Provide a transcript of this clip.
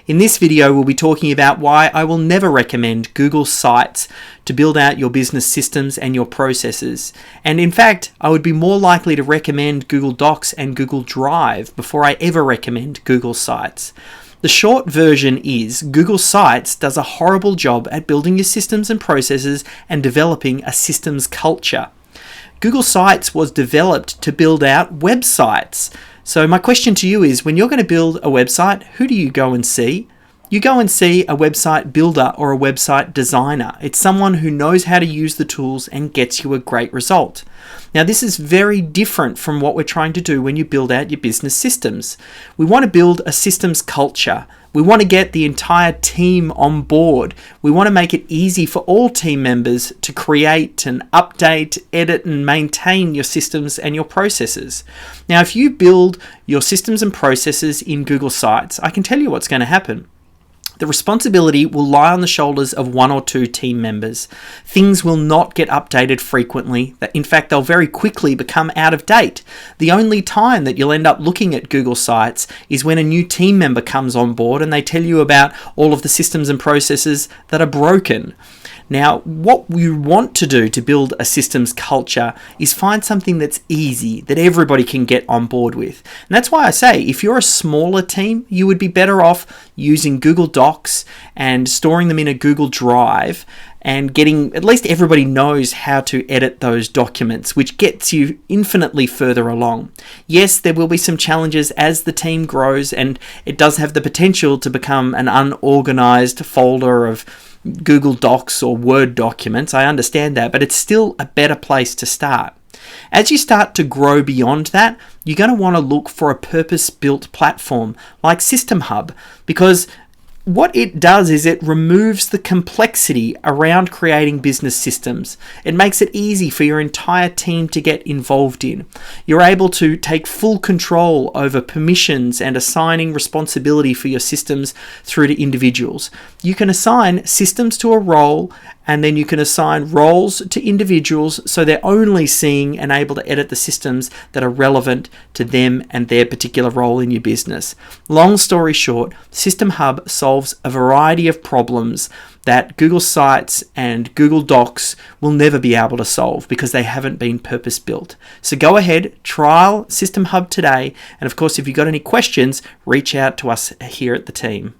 In this video, we'll be talking about why I will never recommend Google Sites to build out your business systems and your processes. And in fact, I would be more likely to recommend Google Docs and Google Drive before I ever recommend Google Sites. The short version is Google Sites does a horrible job at building your systems and processes and developing a systems culture. Google Sites was developed to build out websites. So my question to you is, when you're going to build a website, who do you go and see? You go and see a website builder or a website designer. It's someone who knows how to use the tools and gets you a great result. Now, this is very different from what we're trying to do when you build out your business systems. We want to build a systems culture. We want to get the entire team on board. We want to make it easy for all team members to create and update, edit, and maintain your systems and your processes. Now, if you build your systems and processes in Google Sites, I can tell you what's going to happen. The responsibility will lie on the shoulders of one or two team members. Things will not get updated frequently. In fact, they'll very quickly become out of date. The only time that you'll end up looking at Google Sites is when a new team member comes on board and they tell you about all of the systems and processes that are broken. Now, what we want to do to build a systems culture is find something that's easy, that everybody can get on board with. And that's why I say, if you're a smaller team, you would be better off using Google Docs and storing them in a Google Drive and getting, at least everybody knows how to edit those documents, which gets you infinitely further along. Yes, there will be some challenges as the team grows, and it does have the potential to become an unorganized folder of Google Docs or Word documents. I understand that, but it's still a better place to start. As you start to grow beyond that, you're going to want to look for a purpose-built platform like systemHUB, because what it does is it removes the complexity around creating business systems. It makes it easy for your entire team to get involved in. You're able to take full control over permissions and assigning responsibility for your systems through to individuals. You can assign systems to a role, and then you can assign roles to individuals so they're only seeing and able to edit the systems that are relevant to them and their particular role in your business. Long story short, systemHUB solves a variety of problems that Google Sites and Google Docs will never be able to solve because they haven't been purpose-built. So go ahead, trial systemHUB today, and of course, if you've got any questions, reach out to us here at the team.